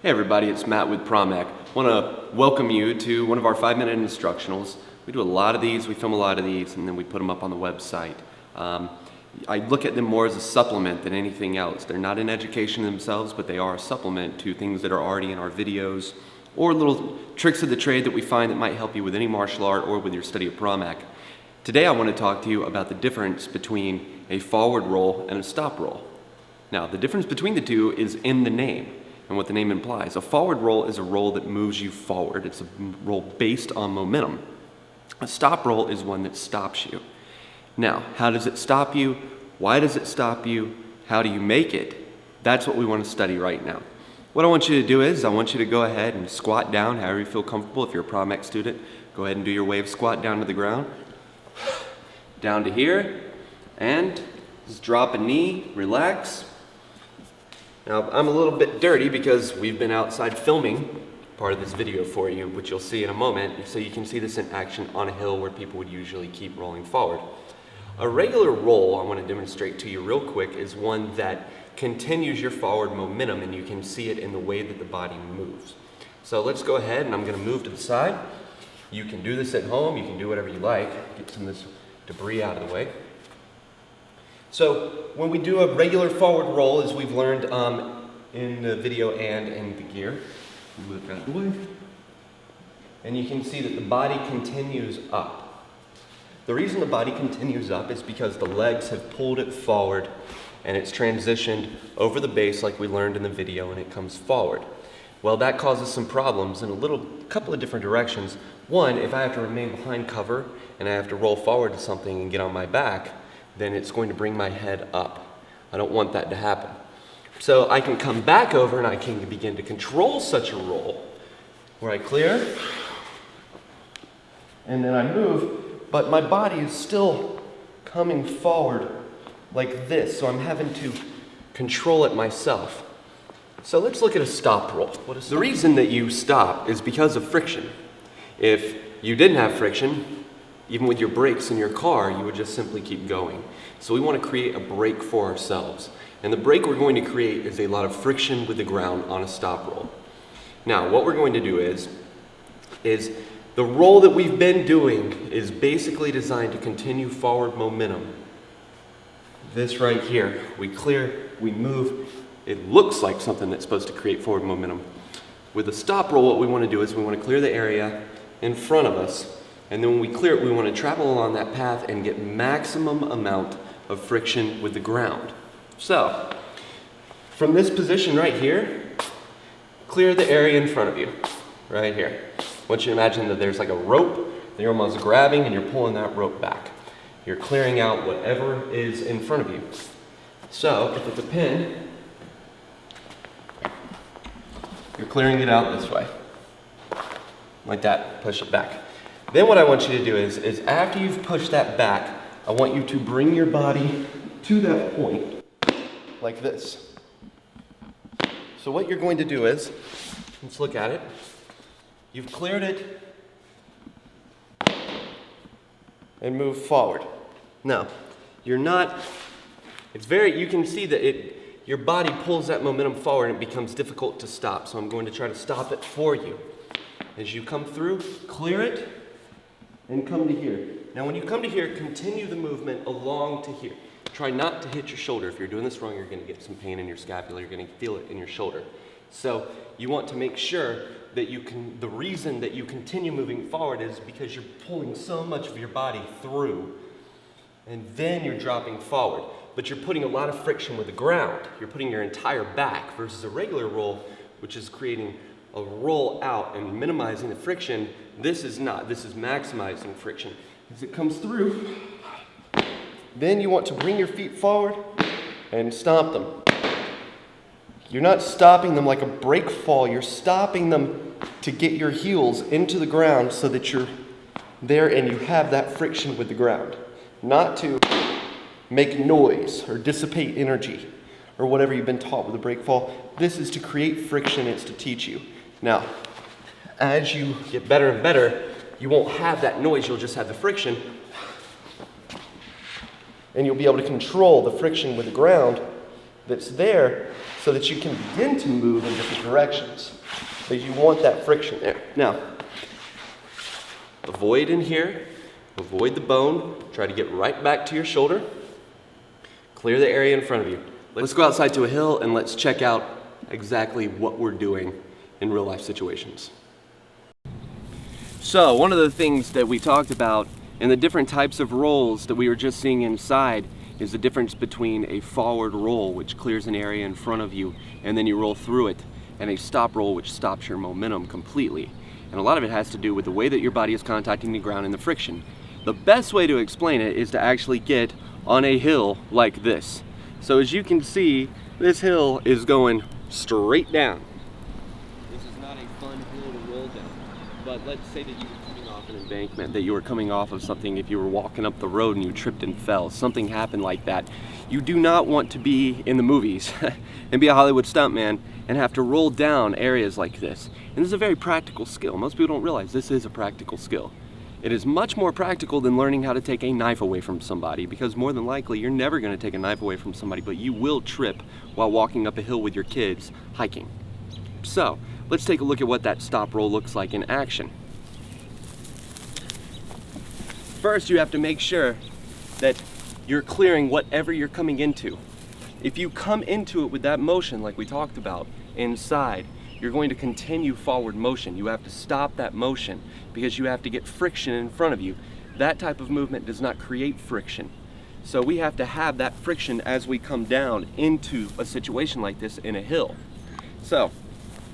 Hey everybody, it's Matt with PromEc. I want to welcome you to one of our 5-minute instructionals. We do a lot of these, we film a lot of these, and then we put them up on the website. I look at them more as a supplement than anything else. They're not an education themselves, but they are a supplement to things that are already in our videos or little tricks of the trade that we find that might help you with any martial art or with your study of PromEc. Today I want to talk to you about the difference between a forward roll and a stop roll. Now, the difference between the two is in the name and what the name implies. A forward roll is a roll that moves you forward. It's a roll based on momentum. A stop roll is one that stops you. Now, how does it stop you? Why does it stop you? How do you make it? That's what we want to study right now. What I want you to do is, I want you to go ahead and squat down however you feel comfortable. If you're a PromEc student, go ahead and do your wave squat down to the ground. Down to here, and just drop a knee, relax. Now, I'm a little bit dirty because we've been outside filming part of this video for you, which you'll see in a moment, so you can see this in action on a hill where people would usually keep rolling forward. A regular roll, I want to demonstrate to you real quick, is one that continues your forward momentum, and you can see it in the way that the body moves. So let's go ahead, and I'm going to move to the side. You can do this at home, you can do whatever you like, get some of this debris out of the way. So when we do a regular forward roll, as we've learned in the video and in the gear, move that away, and you can see that the body continues up. The reason the body continues up is because the legs have pulled it forward and it's transitioned over the base like we learned in the video, and it comes forward. Well, that causes some problems in a couple of different directions. One, if I have to remain behind cover and I have to roll forward to something and get on my back, then it's going to bring my head up. I don't want that to happen. So I can come back over and I can begin to control such a roll where I clear and then I move, but my body is still coming forward like this, so I'm having to control it myself. So let's look at a stop roll. The reason that you stop is because of friction. If you didn't have friction, even with your brakes in your car, you would just simply keep going. So we want to create a brake for ourselves. And the brake we're going to create is a lot of friction with the ground on a stop roll. Now, what we're going to do is the roll that we've been doing is basically designed to continue forward momentum. This right here, we clear, we move. It looks like something that's supposed to create forward momentum. With a stop roll, what we want to do is we want to clear the area in front of us. And then when we clear it, we want to travel along that path and get maximum amount of friction with the ground. So, from this position right here, clear the area in front of you, right here. I want you to imagine that there's like a rope that you're almost grabbing and you're pulling that rope back. You're clearing out whatever is in front of you. So, if it's a pin, you're clearing it out this way. Like that, push it back. Then what I want you to do is after you've pushed that back, I want you to bring your body to that point, like this. So what you're going to do is, let's look at it. You've cleared it and move forward. Now, you can see that your body pulls that momentum forward and it becomes difficult to stop. So I'm going to try to stop it for you. As you come through, clear it, and come to here. Now when you come to here, continue the movement along to here. Try not to hit your shoulder. If you're doing this wrong, you're going to get some pain in your scapula. You're going to feel it in your shoulder. So you want to make sure that the reason that you continue moving forward is because you're pulling so much of your body through, and then you're dropping forward. But you're putting a lot of friction with the ground. You're putting your entire back versus a regular roll, which is creating a roll out and minimizing the friction. This is not. This is maximizing friction. As it comes through, then you want to bring your feet forward and stomp them. You're not stopping them like a brake fall. You're stopping them to get your heels into the ground so that you're there and you have that friction with the ground. Not to make noise or dissipate energy or whatever you've been taught with a brake fall. This is to create friction. It's to teach you. Now, as you get better and better, you won't have that noise, you'll just have the friction. And you'll be able to control the friction with the ground that's there so that you can begin to move in different directions. But you want that friction there. Now, avoid in here, avoid the bone, try to get right back to your shoulder. Clear the area in front of you. Let's go outside to a hill and let's check out exactly what we're doing in real life situations. So one of the things that we talked about in the different types of rolls that we were just seeing inside is the difference between a forward roll, which clears an area in front of you and then you roll through it, and a stop roll, which stops your momentum completely. And a lot of it has to do with the way that your body is contacting the ground and the friction. The best way to explain it is to actually get on a hill like this. So as you can see, this hill is going straight down. This is not a fun hill to roll down, but let's say that you were coming off an embankment, that you were coming off of something, if you were walking up the road and you tripped and fell, something happened like that. You do not want to be in the movies and be a Hollywood stuntman and have to roll down areas like this. And this is a very practical skill. Most people don't realize this is a practical skill. It is much more practical than learning how to take a knife away from somebody, because more than likely you're never going to take a knife away from somebody, but you will trip while walking up a hill with your kids hiking. So let's take a look at what that stop roll looks like in action. First, you have to make sure that you're clearing whatever you're coming into. If you come into it with that motion like we talked about inside, you're going to continue forward motion. You have to stop that motion because you have to get friction in front of you. That type of movement does not create friction. So we have to have that friction as we come down into a situation like this in a hill. So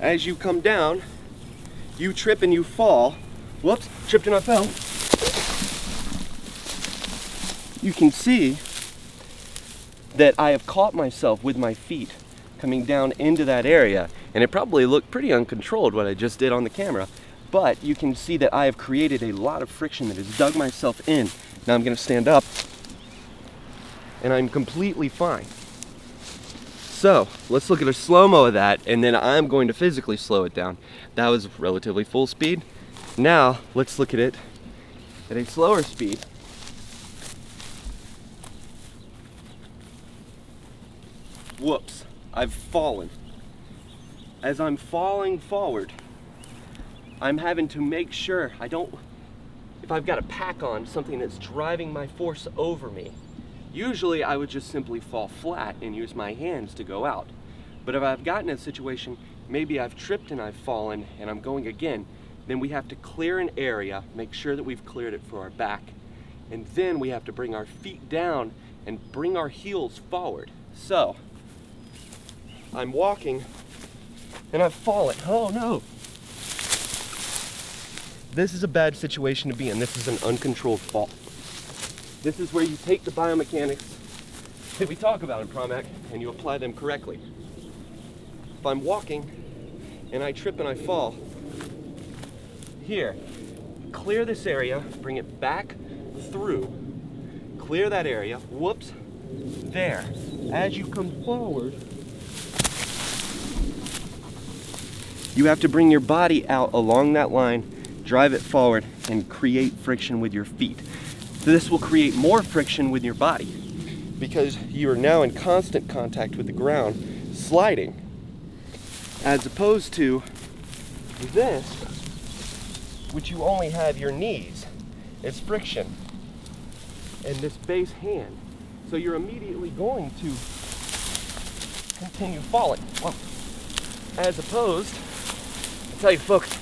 as you come down, you trip and you fall. Whoops, tripped and I fell. You can see that I have caught myself with my feet coming down into that area, and it probably looked pretty uncontrolled what I just did on the camera, but you can see that I have created a lot of friction that has dug myself in. Now I'm going to stand up and I'm completely fine. So let's look at a slow-mo of that, and then I'm going to physically slow it down. That was relatively full speed. Now let's look at it at a slower speed. Whoops, I've fallen. As I'm falling forward, I'm having to make sure if I've got a pack on, something that's driving my force over me, usually I would just simply fall flat and use my hands to go out. But if I've gotten in a situation, maybe I've tripped and I've fallen and I'm going again, then we have to clear an area, make sure that we've cleared it for our back. And then we have to bring our feet down and bring our heels forward. So, I'm walking and I've fallen. Oh no. This is a bad situation to be in. This is an uncontrolled fall. This is where you take the biomechanics that we talk about in PROMAC and you apply them correctly. If I'm walking and I trip and I fall, here, clear this area, bring it back through, clear that area, whoops, there. As you come forward, you have to bring your body out along that line, drive it forward, and create friction with your feet. This will create more friction with your body because you are now in constant contact with the ground, sliding, as opposed to this, which you only have your knees. It's friction and this base hand. So you're immediately going to continue falling. Well, as opposed, I'll tell you folks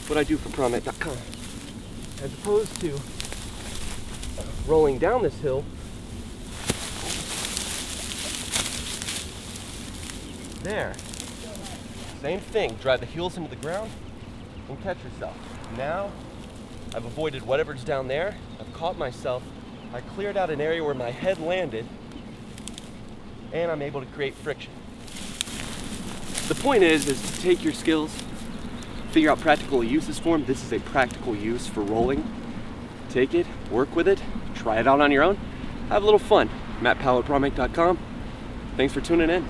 what I do for PROMAC.com. As opposed to rolling down this hill, there, same thing, drive the heels into the ground and catch yourself. Now, I've avoided whatever's down there, I've caught myself, I cleared out an area where my head landed, and I'm able to create friction. The point is to take your skills, figure out practical uses for them. This is a practical use for rolling. Take it, work with it, try it out on your own, have a little fun. Matt Powell at PROMAC.com. Thanks for tuning in.